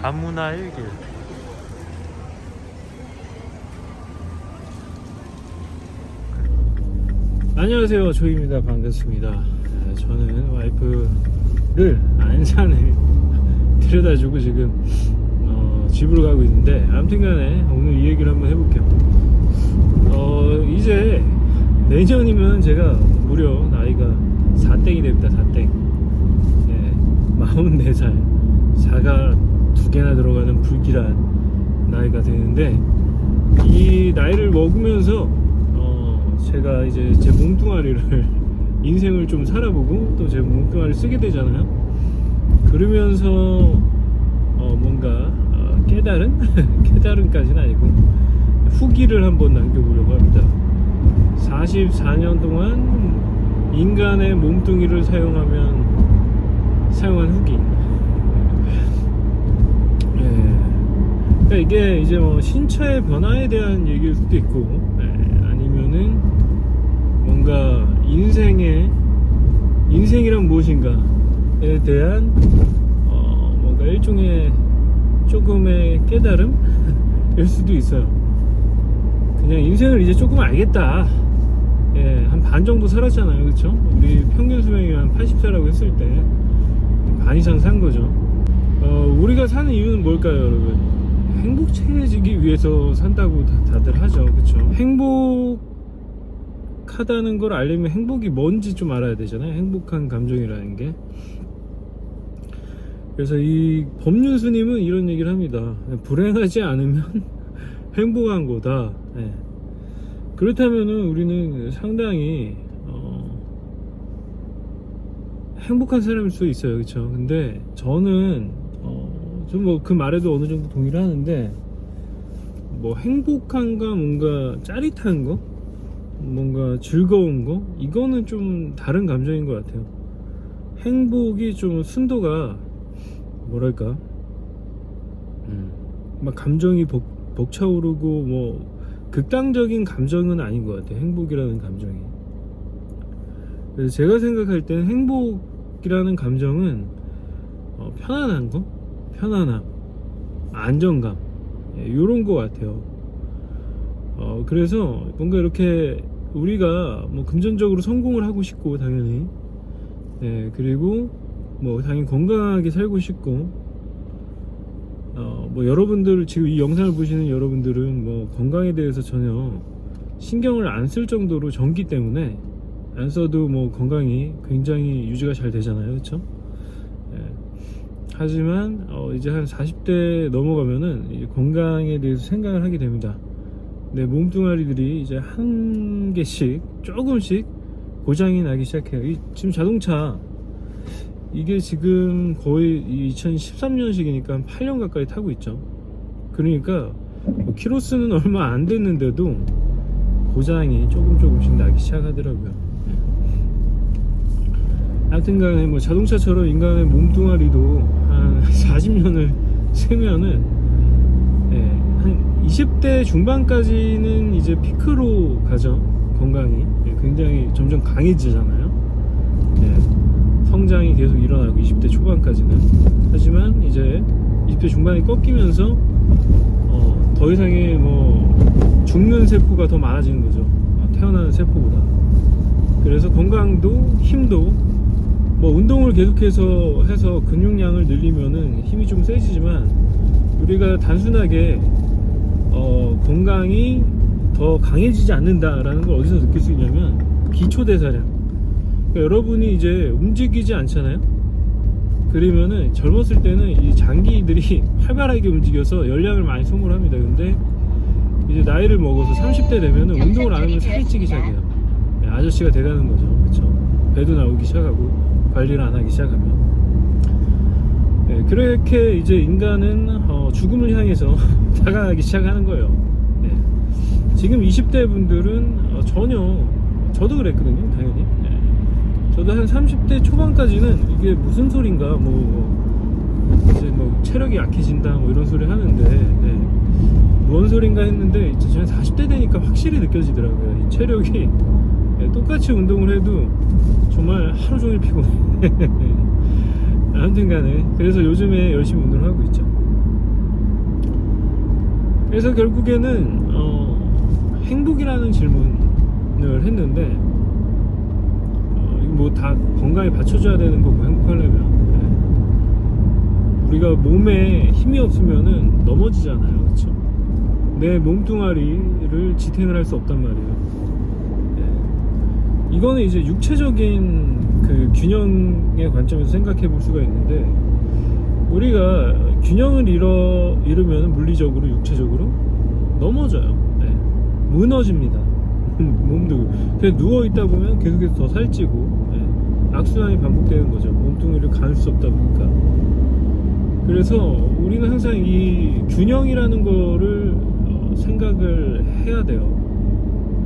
다문화 1길. 안녕하세요, 조이입니다. 반갑습니다. 저는 와이프를 안산에 데려다주고 지금 집으로 가고 있는데, 아무튼간에 오늘 이 얘기를 한번 해볼게요. 이제 내년이면 제가 무려 나이가 4땡이 됩니다. 4땡. 44살. 4가 2개나 들어가는 불길한 나이가 되는데, 이 나이를 먹으면서 제가 이제 제 몸뚱아리를 인생을 좀 살아보고 또 제 몸뚱아리를 쓰게 되잖아요. 그러면서 뭔가 깨달은? 깨달은까지는 아니고 후기를 한번 남겨보려고 합니다. 44년 동안 인간의 몸뚱이를 사용한 후기. 그러니까 이게 이제 뭐 신체의 변화에 대한 얘기일 수도 있고, 아니면은 뭔가 인생이란 무엇인가에 대한 뭔가 일종의 조금의 깨달음일 수도 있어요. 그냥 인생을 이제 조금 알겠다. 한 반 정도 살았잖아요, 그렇죠? 우리 평균 수명이 한 80세라고 했을 때 반 이상 산 거죠. 우리가 사는 이유는 뭘까요, 여러분? 행복해지기 위해서 산다고 다들 하죠, 그렇죠? 행복하다는 걸 알려면 행복이 뭔지 좀 알아야 되잖아요. 행복한 감정이라는 게. 그래서 이 법륜스님은 이런 얘기를 합니다. 불행하지 않으면 행복한 거다. 그렇다면은 우리는 상당히 행복한 사람일 수 있어요, 그렇죠? 근데 저는 좀 뭐 그 말에도 어느 정도 동의를 하는데, 뭐 행복한가 뭔가 짜릿한 거, 뭔가 즐거운 거, 이거는 좀 다른 감정인 것 같아요. 행복이 좀 순도가 뭐랄까, 막 감정이 벅차오르고 뭐 극단적인 감정은 아닌 것 같아요, 행복이라는 감정이. 그래서 제가 생각할 때는 행복이라는 감정은 편안한 거, 편안함, 안정감, 요런 것 같아요. 그래서 뭔가 이렇게 우리가 뭐 금전적으로 성공을 하고 싶고, 당연히, 그리고 뭐 당연히 건강하게 살고 싶고, 뭐 여러분들 지금 이 영상을 보시는 여러분들은 뭐 건강에 대해서 전혀 신경을 안 쓸 정도로 젊기 때문에 안 써도 뭐 건강이 굉장히 유지가 잘 되잖아요, 그렇죠? 하지만 이제 한 40대 넘어가면은 이 건강에 대해서 생각을 하게 됩니다. 내 몸뚱아리들이 이제 한 개씩 조금씩 고장이 나기 시작해요. 지금 자동차 이게 지금 거의 2013년식이니까 한 8년 가까이 타고 있죠. 그러니까 키로수는 얼마 안 됐는데도 고장이 조금씩 나기 시작하더라고요. 하여튼간에 뭐 자동차처럼 인간의 몸뚱아리도 한 40년을 세면은 한 20대 중반까지는 이제 피크로 가죠. 건강이 굉장히 점점 강해지잖아요. 성장이 계속 일어나고 20대 초반까지는. 하지만 이제 20대 중반이 꺾이면서 더 이상의 뭐 죽는 세포가 더 많아지는 거죠, 태어나는 세포보다. 그래서 건강도 힘도 뭐 운동을 계속해서 해서 근육량을 늘리면은 힘이 좀 세지지만, 우리가 단순하게 건강이 더 강해지지 않는다라는 걸 어디서 느낄 수 있냐면 기초대사량. 그러니까 여러분이 이제 움직이지 않잖아요. 그러면은 젊었을 때는 이 장기들이 활발하게 움직여서 열량을 많이 소모를 합니다. 근데 이제 나이를 먹어서 30대 되면은 운동을 안 하면 살이 찌기 시작해요. 아저씨가 돼가는 거죠, 그렇죠? 배도 나오기 시작하고 관리를 안 하기 시작하면. 그렇게 이제 인간은 죽음을 향해서 다가가기 시작하는 거예요. 지금 20대 분들은 전혀, 저도 그랬거든요, 당연히. 저도 한 30대 초반까지는 이게 무슨 소린가, 이제 뭐 체력이 약해진다 뭐 이런 소리 하는데, 뭔 소린가 했는데 이제 저는 40대 되니까 확실히 느껴지더라고요. 이 체력이 똑같이 운동을 해도 정말 하루 종일 피곤해. 아무튼 간에 그래서 요즘에 열심히 운동을 하고 있죠. 그래서 결국에는 행복이라는 질문을 했는데 이거 뭐 다 건강에 받쳐줘야 되는 거고 행복하려면 우리가 몸에 힘이 없으면은 넘어지잖아요, 그렇죠? 내 몸뚱아리를 지탱을 할 수 없단 말이에요. 이거는 이제 육체적인 그 균형의 관점에서 생각해 볼 수가 있는데 우리가 균형을 잃으면 물리적으로 육체적으로 넘어져요. 무너집니다. 몸도 그냥 누워 있다 보면 계속해서 더 살찌고 악순환이 반복되는 거죠. 몸뚱이를 가눌 수 없다 보니까. 그래서 우리는 항상 이 균형이라는 거를 생각을 해야 돼요.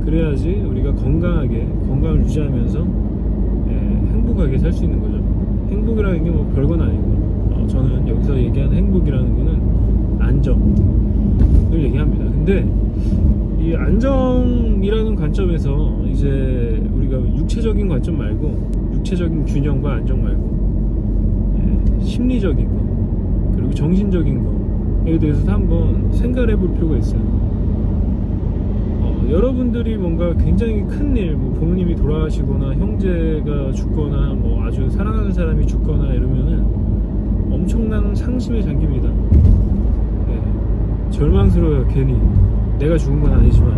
그래야지 우리가 건강을 유지하면서 행복하게 살 수 있는 거죠. 행복이라는 게 뭐 별건 아니고 저는 여기서 얘기하는 행복이라는 거는 안정을 얘기합니다. 근데 이 안정이라는 관점에서 이제 우리가 육체적인 관점 말고 육체적인 균형과 안정 말고 심리적인 거 그리고 정신적인 거에 대해서도 한번 생각을 해볼 필요가 있어요. 여러분들이 뭔가 굉장히 큰일, 뭐 부모님이 돌아가시거나 형제가 죽거나 뭐 아주 사랑하는 사람이 죽거나 이러면은 엄청난 상심에 잠깁니다. 절망스러워요. 괜히 내가 죽은 건 아니지만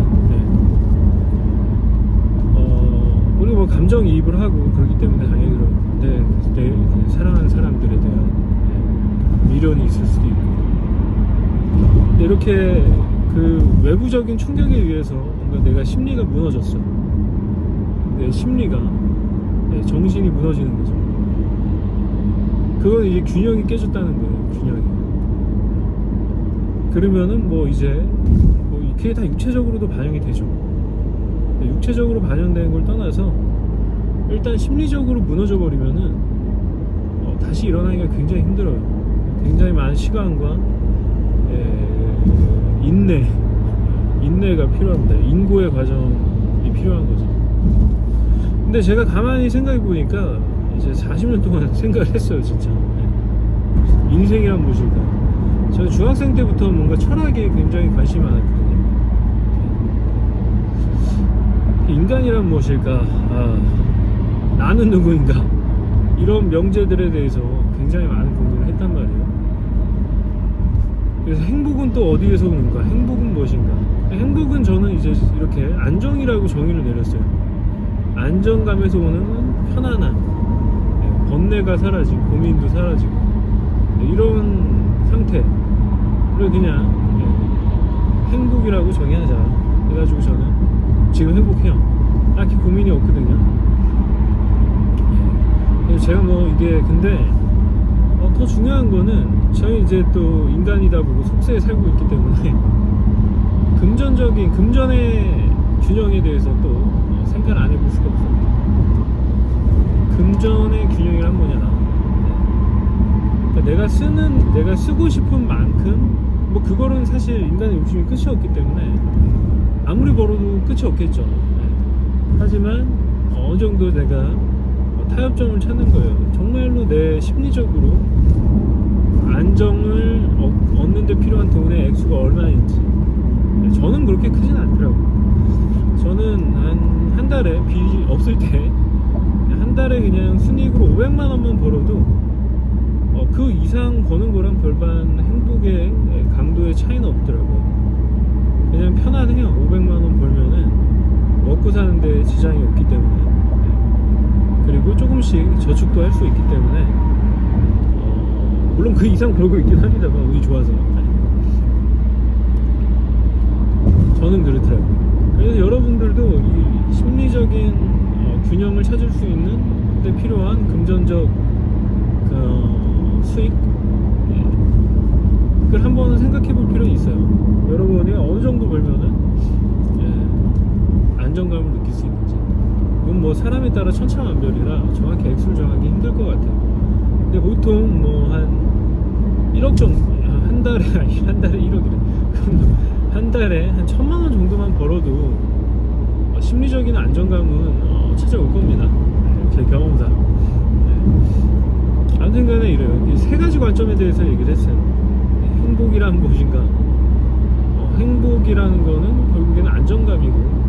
우리가 뭐 감정이입을 하고 그렇기 때문에 당연히 그런데 내 사랑하는 사람들에 대한 미련이 있을 수도 있고 근데 이렇게 그 외부적인 충격에 의해서 뭔가 내가 심리가 무너졌어. 내 심리가 정신이 무너지는 거죠. 그건 이제 균형이 깨졌다는 거예요. 균형이. 그러면은 뭐 이제 뭐 그게 다 육체적으로도 반영이 되죠. 육체적으로 반영되는 걸 떠나서 일단 심리적으로 무너져 버리면은 다시 일어나기가 굉장히 힘들어요. 굉장히 많은 시간과 인내가 필요합니다. 인고의 과정이 필요한 거죠. 근데 제가 가만히 생각해 보니까 이제 40년 동안 생각을 했어요, 진짜. 인생이란 무엇일까? 제가 중학생 때부터 뭔가 철학에 굉장히 관심이 많았거든요. 인간이란 무엇일까? 나는 누구인가? 이런 명제들에 대해서 굉장히 많은 고민을 했단 말이에요. 그래서 행복은 또 어디에서 오는가? 행복은 무엇인가? 행복은 저는 이제 이렇게 안정이라고 정의를 내렸어요. 안정감에서 오는 편안함, 번뇌가 사라지고 고민도 사라지고 이런 상태를 그냥 행복이라고 정의하자 해가지고 저는 지금 행복해요. 딱히 고민이 없거든요. 그래서 제가 뭐 이게 근데 더 중요한 거는 저희 이제 또 인간이다 보고 속세에 살고 있기 때문에 금전의 균형에 대해서 또 생각을 안 해볼 수가 없습니다. 금전의 균형이란 뭐냐? 그러니까 내가 쓰고 싶은 만큼 뭐 그거는 사실 인간의 욕심이 끝이 없기 때문에 아무리 벌어도 끝이 없겠죠. 하지만 어느 정도 내가 타협점을 찾는 거예요. 정말로 내 심리적으로 안정을 얻는 데 필요한 돈의 액수가 얼마인지. 저는 그렇게 크진 않더라고요. 저는 한 달에 빚이 없을 때 한 달에 그냥 순이익으로 500만 원만 벌어도 그 이상 버는 거랑 별반 행복의 강도의 차이는 없더라고요. 그냥 편안해요. 500만 원 벌면은 먹고 사는데 지장이 없기 때문에 그리고 조금씩 저축도 할 수 있기 때문에 물론 그 이상 벌고 있긴 합니다만 운이 좋아서 저는 그렇더라고요. 그래서 여러분들도 이 심리적인 균형을 찾을 수 있는 데 필요한 금전적 수익 그걸 한번 생각해 볼 필요는 있어요. 여러분이 어느 정도 벌면은 안정감을 느낄 수 있는지. 이건 뭐 사람에 따라 천차만별이라 정확히 액수를 정하기 힘들 것 같아요. 근데 보통 뭐 한 1억 정도, 한 달에 1억이래. 한 달에 한 1,000만 원 정도만 벌어도 심리적인 안정감은 찾아올 겁니다. 제 경험상. 아무튼 간에 이래요. 이 세 가지 관점에 대해서 얘기를 했어요. 행복이란 무엇인가? 행복이라는 거는 결국에는 안정감이고,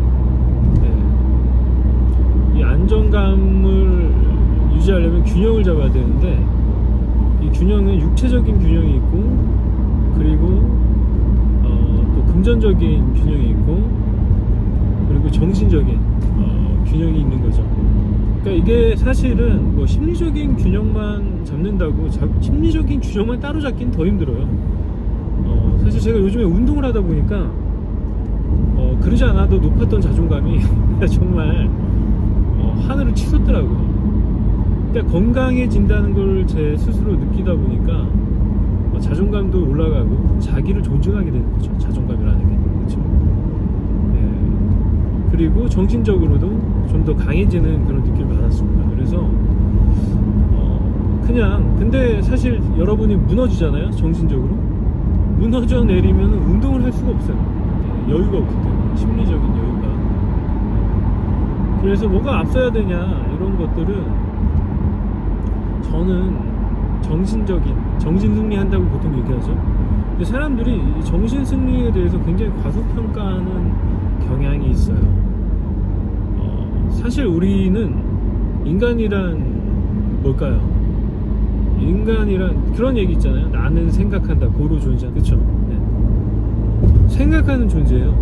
이 안정감을 유지하려면 균형을 잡아야 되는데, 이 균형은 육체적인 균형이 있고, 그리고 또 금전적인 균형이 있고, 그리고 정신적인 균형이 있는 거죠. 그러니까 이게 사실은 뭐 심리적인 균형만 잡는다고 심리적인 균형만 따로 잡긴 더 힘들어요. 사실 제가 요즘에 운동을 하다 보니까 그러지 않아도 높았던 자존감이 정말 하늘을 치솟더라고요. 그러니까 건강해진다는 걸 제 스스로 느끼다 보니까 자존감도 올라가고 자기를 존중하게 되는 거죠. 자존감이라는 게. 그렇죠? 그리고 정신적으로도 좀 더 강해지는 그런 느낌을 받았습니다. 그래서 그냥 근데 사실 여러분이 무너지잖아요. 정신적으로 무너져 내리면 운동을 할 수가 없어요. 여유가 없기 때문에, 심리적인 여유가. 그래서 뭐가 앞서야 되냐 이런 것들은 저는 정신 승리한다고 보통 얘기하죠. 근데 사람들이 이 정신 승리에 대해서 굉장히 과소평가하는 경향이 있어요. 사실 우리는 인간이란 뭘까요? 인간이란 그런 얘기 있잖아요. 나는 생각한다, 고로 존재한다. 그쵸? 생각하는 존재예요.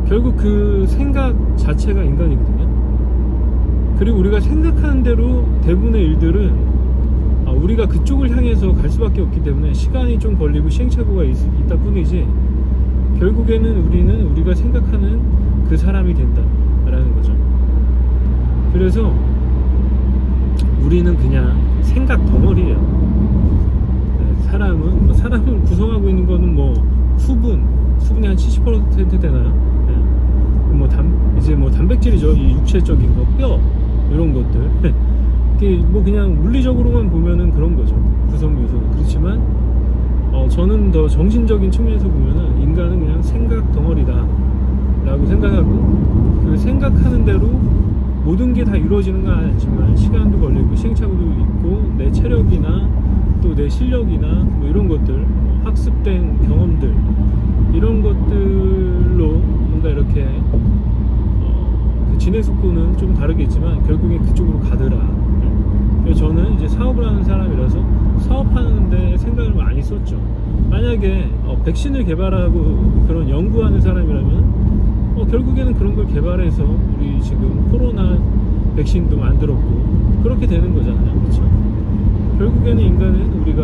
결국 그 생각 자체가 인간이거든요. 그리고 우리가 생각하는 대로 대부분의 일들은 우리가 그쪽을 향해서 갈 수밖에 없기 때문에 시간이 좀 걸리고 시행착오가 있다 뿐이지, 결국에는 우리는 우리가 생각하는 그 사람이 된다라는 거죠. 그래서 우리는 그냥 생각 덩어리예요. 사람을 구성하고 있는 거는 뭐 수분이 한 70% 되나요? 이제 단백질이죠. 이 육체적인 거, 뼈 이런 것들. 이게 뭐 그냥 물리적으로만 보면은 그런 거죠. 구성 요소는. 그렇지만 저는 더 정신적인 측면에서 보면은 인간은 그냥 생각 덩어리다라고 생각하고, 그 생각하는 대로 모든 게 다 이루어지는 건 아니지만 시간도 걸리고 시행착오도 있고, 내 체력이나 또 내 실력이나 뭐 이런 것들, 학습된 경험들, 이런 것들로 뭔가 이렇게 그 진행 속도는 좀 다르겠지만 결국엔 그쪽으로 가더라. 그래서 저는 이제 사업을 하는 사람이라서 사업하는데 생각을 많이 썼죠. 만약에 백신을 개발하고 그런 연구하는 사람이라면 결국에는 그런 걸 개발해서 우리 지금 코로나 백신도 만들었고 그렇게 되는 거잖아요. 그렇죠? 결국에는 인간은 우리가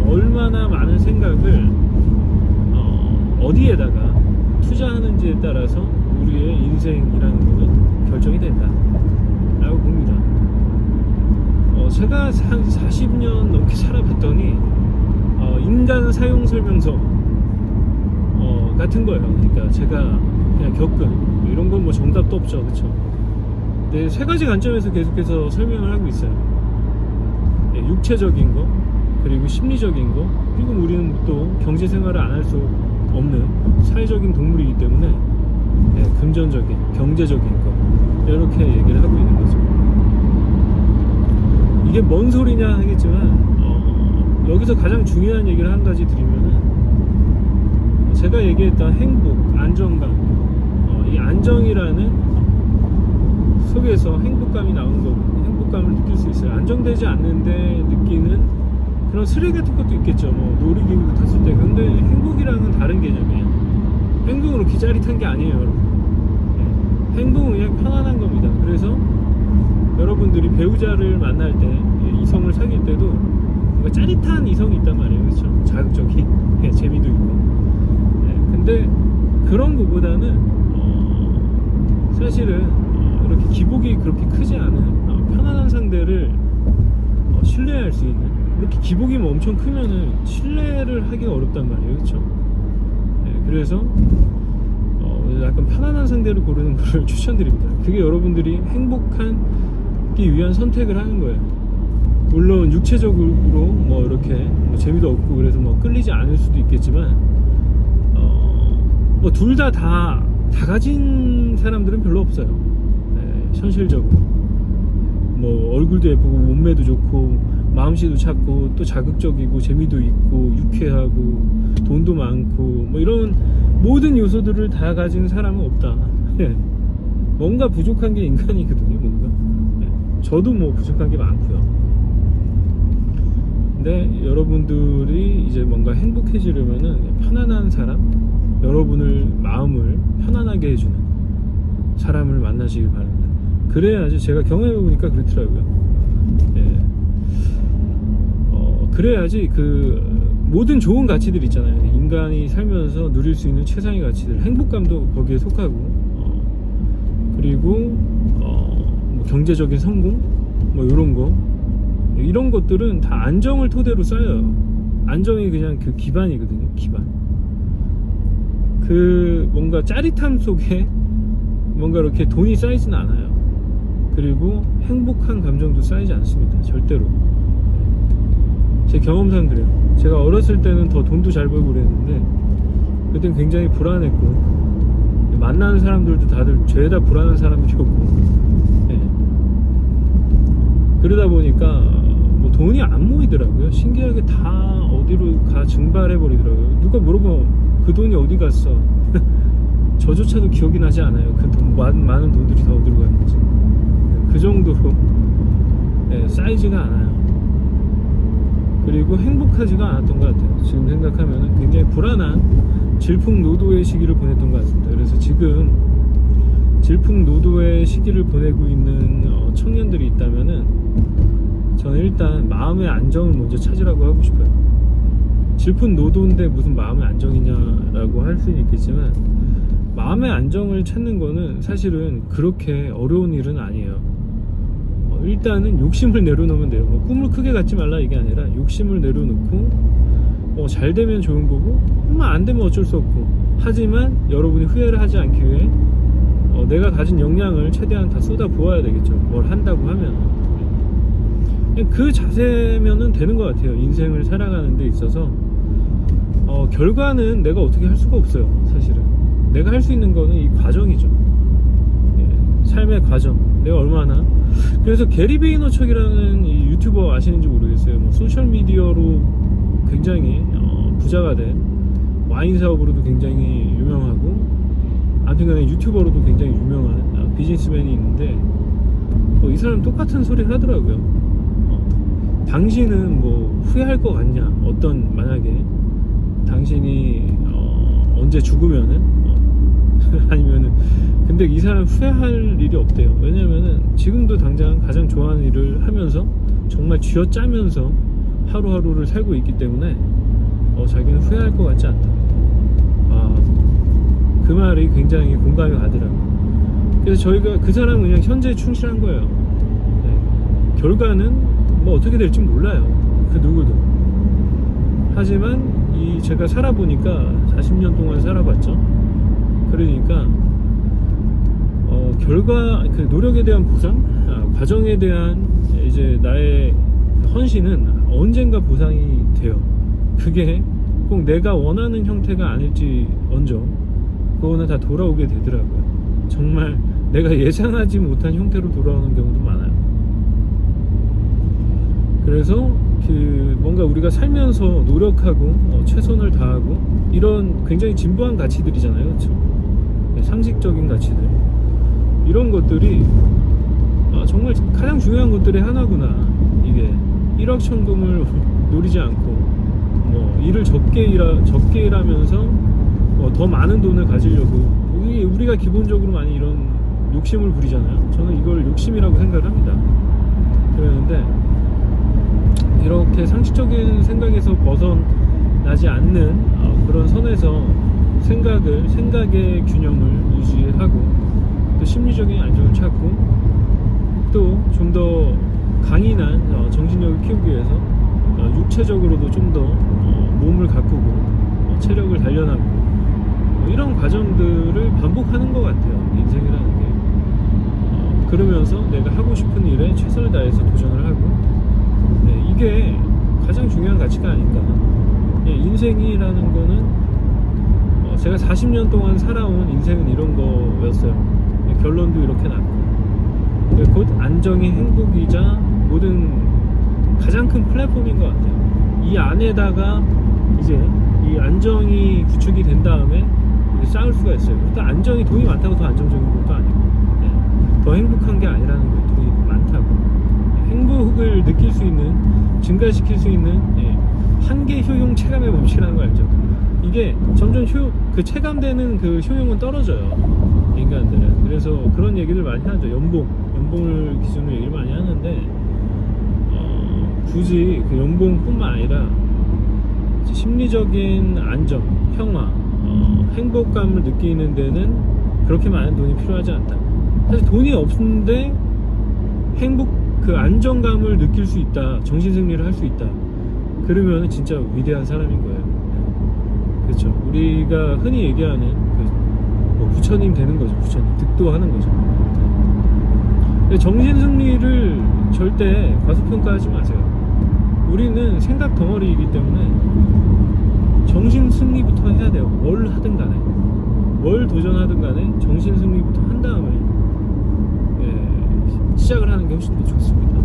얼마나 많은 생각을 어디에다가 투자하는지에 따라서 우리의 인생이라는 거는 결정이 된다 라고 봅니다. 제가 한 40년 넘게 살아봤더니 인간 사용 설명서 같은 거예요. 그러니까 제가 그냥 겪은 이런 건 뭐 정답도 없죠. 그렇죠? 네, 세 가지 관점에서 계속해서 설명을 하고 있어요. 네, 육체적인 거, 그리고 심리적인 거, 그리고 우리는 또 경제 생활을 안 할 수 없는 사회적인 동물이기 때문에 네, 금전적인, 경제적인 거, 이렇게 얘기를 하고 있는 거죠. 이게 뭔 소리냐 하겠지만 여기서 가장 중요한 얘기를 한 가지 드리면은, 제가 얘기했던 행복, 안정감, 이 안정이라는 속에서 행복감이 나오는 거고, 행복감을 느낄 수 있어요. 안정되지 않는데 느끼는 그런 스릴 같은 것도 있겠죠. 뭐 놀이기구 탔을 때. 근데 행복이랑은 다른 개념이에요. 행복은 그렇게 짜릿한 게 아니에요, 여러분. 네. 행복은 그냥 편안한 겁니다. 그래서 여러분들이 배우자를 만날 때, 이성을 사귈 때도 뭔가 짜릿한 이성이 있단 말이에요. 그렇죠? 자극적인, 네, 재미도 있고. 네. 근데 그런 것보다는 사실은 이렇게 기복이 그렇게 크지 않은 편안한 상대를 신뢰할 수 있는, 이렇게 기복이 뭐 엄청 크면은 신뢰를 하기가 어렵단 말이에요. 그렇죠? 네, 그래서 약간 편안한 상대를 고르는 걸 추천드립니다. 그게 여러분들이 행복하기 위한 선택을 하는 거예요. 물론 육체적으로 뭐 이렇게 뭐 재미도 없고 그래서 뭐 끌리지 않을 수도 있겠지만 뭐 둘 다 가진 사람들은 별로 없어요. 네, 현실적으로 뭐 얼굴도 예쁘고 몸매도 좋고 마음씨도 찾고 또 자극적이고 재미도 있고 유쾌하고 돈도 많고 뭐 이런 모든 요소들을 다 가진 사람은 없다. 뭔가 부족한 게 인간이거든요. 뭔가 저도 뭐 부족한 게 많고요. 근데 여러분들이 이제 뭔가 행복해지려면은 편안한 사람, 여러분을 마음을 편안하게 해주는 사람을 만나시길 바랍니다. 그래야지 제가 경험해보니까 그렇더라고요. 그래야지 그 모든 좋은 가치들 있잖아요. 인간이 살면서 누릴 수 있는 최상의 가치들, 행복감도 거기에 속하고, 그리고 뭐 경제적인 성공, 뭐 이런 것들은 다 안정을 토대로 쌓여요. 안정이 그냥 그 기반이거든요. 기반. 그 뭔가 짜릿함 속에 뭔가 이렇게 돈이 쌓이진 않아요. 그리고 행복한 감정도 쌓이지 않습니다. 절대로. 제 경험상 그래요. 제가 어렸을 때는 더 돈도 잘 벌고 그랬는데 그땐 굉장히 불안했고, 만나는 사람들도 다들 죄다 불안한 사람들이었고, 그러다 보니까 뭐 돈이 안 모이더라고요. 신기하게 다 어디로 가 증발해 버리더라고요. 누가 물어보면 그 돈이 어디 갔어? 저조차도 기억이 나지 않아요. 그 돈, 많은 돈들이 다 어디로 갔는지. 그 정도로 쌓이지가 않아요. 그리고 행복하지가 않았던 것 같아요. 지금 생각하면 굉장히 불안한 질풍노도의 시기를 보냈던 것 같습니다. 그래서 지금 질풍노도의 시기를 보내고 있는 청년들이 있다면은 저는 일단 마음의 안정을 먼저 찾으라고 하고 싶어요. 질풍노도인데 무슨 마음의 안정이냐라고 할 수는 있겠지만, 마음의 안정을 찾는 거는 사실은 그렇게 어려운 일은 아니에요. 일단은 욕심을 내려놓으면 돼요. 뭐 꿈을 크게 갖지 말라 이게 아니라 욕심을 내려놓고 잘 되면 좋은 거고, 안 되면 어쩔 수 없고, 하지만 여러분이 후회를 하지 않기 위해 내가 가진 역량을 최대한 다 쏟아 부어야 되겠죠. 뭘 한다고 하면 그냥 그 자세면은 되는 것 같아요. 인생을 살아가는 데 있어서 결과는 내가 어떻게 할 수가 없어요. 사실은 내가 할 수 있는 거는 이 과정이죠. 삶의 과정, 내가 얼마나. 그래서 게리 베이너척이라는 이 유튜버 아시는지 모르겠어요. 뭐 소셜 미디어로 굉장히 부자가 된, 와인 사업으로도 굉장히 유명하고, 아무튼간에 유튜버로도 굉장히 유명한 비즈니스맨이 있는데, 이 사람 똑같은 소리를 하더라고요. 당신은 뭐 후회할 것 같냐? 만약에 당신이 언제 죽으면은 아니면은, 근데 이 사람 후회할 일이 없대요. 왜냐면은 지금도 당장 가장 좋아하는 일을 하면서 정말 쥐어짜면서 하루하루를 살고 있기 때문에 자기는 후회할 것 같지 않다. 그 말이 굉장히 공감이 가더라고요. 그래서 저희가 그 사람은 그냥 현재에 충실한 거예요. 결과는 뭐 어떻게 될지 몰라요. 그 누구도. 하지만 제가 살아보니까 40년 동안 살아봤죠. 그러니까 결과, 그 노력에 대한 보상, 과정에 대한 이제 나의 헌신은 언젠가 보상이 돼요. 그게 꼭 내가 원하는 형태가 아닐지 언정 그거는 다 돌아오게 되더라고요. 정말 내가 예상하지 못한 형태로 돌아오는 경우도 많아요. 그래서 뭔가 우리가 살면서 노력하고 최선을 다하고 이런 굉장히 진부한 가치들이잖아요. 그렇죠? 상식적인 가치들, 이런 것들이 정말 가장 중요한 것들의 하나구나. 이게 일확천금을 노리지 않고 뭐 일을 적게 일하면서 더 많은 돈을 가지려고 우리가 기본적으로 많이 이런 욕심을 부리잖아요. 저는 이걸 욕심이라고 생각을 합니다. 그러는데 이렇게 상식적인 생각에서 벗어나지 않는 그런 선에서 생각의 균형을 유지하고, 또 심리적인 안정을 찾고, 또 좀 더 강인한 정신력을 키우기 위해서 육체적으로도 좀 더 몸을 가꾸고 체력을 단련하고, 이런 과정들을 반복하는 것 같아요. 인생이라는 게. 그러면서 내가 하고 싶은 일에 최선을 다해서 도전을 하고, 이게 가장 중요한 가치가 아닌가. 인생이라는 거는 제가 40년 동안 살아온 인생은 이런 거였어요. 결론도 이렇게 났고, 곧 안정이 행복이자 모든 가장 큰 플랫폼인 것 같아요. 이 안에다가 이제 이 안정이 구축이 된 다음에 쌓을 수가 있어요. 일단 안정이 돈이 많다고 더 안정적인 것도 아니고, 더 행복한 게 아니라는 거예요. 돈이 많다고. 행복을 느낄 수 있는, 증가시킬 수 있는 한계 효용 체감의 법칙이라는 거 알죠? 이게 점점 그 체감되는 그 효용은 떨어져요. 인간들은. 그래서 그런 얘기를 많이 하죠. 연봉을 기준으로 얘기를 많이 하는데, 굳이 그 연봉뿐만 아니라 심리적인 안정, 평화, 행복감을 느끼는 데는 그렇게 많은 돈이 필요하지 않다. 사실 돈이 없는데 그 안정감을 느낄 수 있다, 정신승리를 할 수 있다, 그러면 진짜 위대한 사람인 거예요. 그렇죠. 우리가 흔히 얘기하는 부처님 되는 거죠. 부처님 득도하는 거죠. 근데 정신승리를 절대 과소평가하지 마세요. 우리는 생각 덩어리이기 때문에 정신승리부터 해야 돼요. 뭘 하든 간에, 뭘 도전하든 간에 정신승리부터 한 다음에 시작을 하는 게 훨씬 더 좋습니다.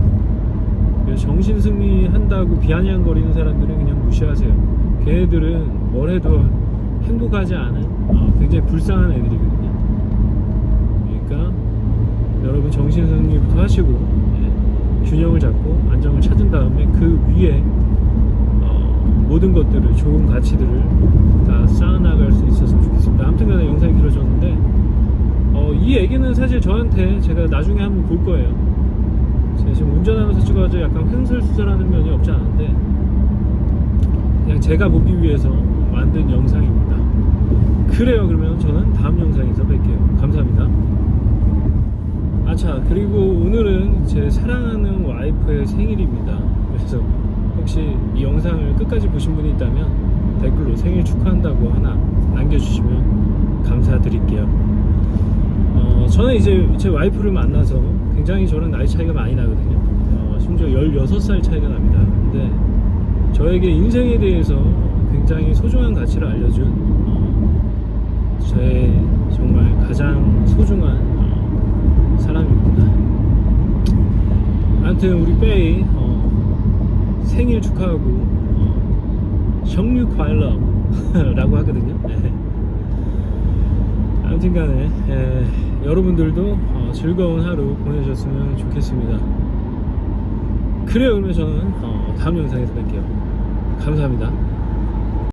그래서 정신승리 한다고 비아냥거리는 사람들은 그냥 무시하세요. 걔네들은 뭘 해도 행복하지 않은 굉장히 불쌍한 애들이거든요. 그러니까 여러분 정신승리부터 하시고 균형을 잡고 안정을 찾은 다음에 그 위에 모든 것들을, 좋은 가치들을 다 쌓아나갈 수 있었으면 좋겠습니다. 아무튼간에 영상이 길어졌는데 이 얘기는 사실 저한테 제가 나중에 한번 볼 거예요. 제가 지금 운전하면서 찍어가지고 약간 횡설수설하는 면이 없지 않은데 그냥 제가 보기 위해서 만든 영상입니다. 그래요. 그러면 저는 다음 영상에서 뵐게요. 감사합니다. 아차, 그리고 오늘은 제 사랑하는 와이프의 생일입니다. 그래서 혹시 이 영상을 끝까지 보신 분이 있다면 댓글로 생일 축하한다고 하나 남겨주시면 감사드릴게요. 저는 이제 제 와이프를 만나서 굉장히 저랑 나이 차이가 많이 나거든요. 심지어 16살 차이가 납니다. 근데 저에게 인생에 대해서 굉장히 소중한 가치를 알려준 제 정말 가장 소중한 사람입니다. 아무튼 우리 빼이 생일 축하하고 생일 과일라고 하거든요. 아무튼 간에 여러분들도 즐거운 하루 보내셨으면 좋겠습니다. 그래요. 그러면 저는 다음 영상에서 뵐게요. 감사합니다.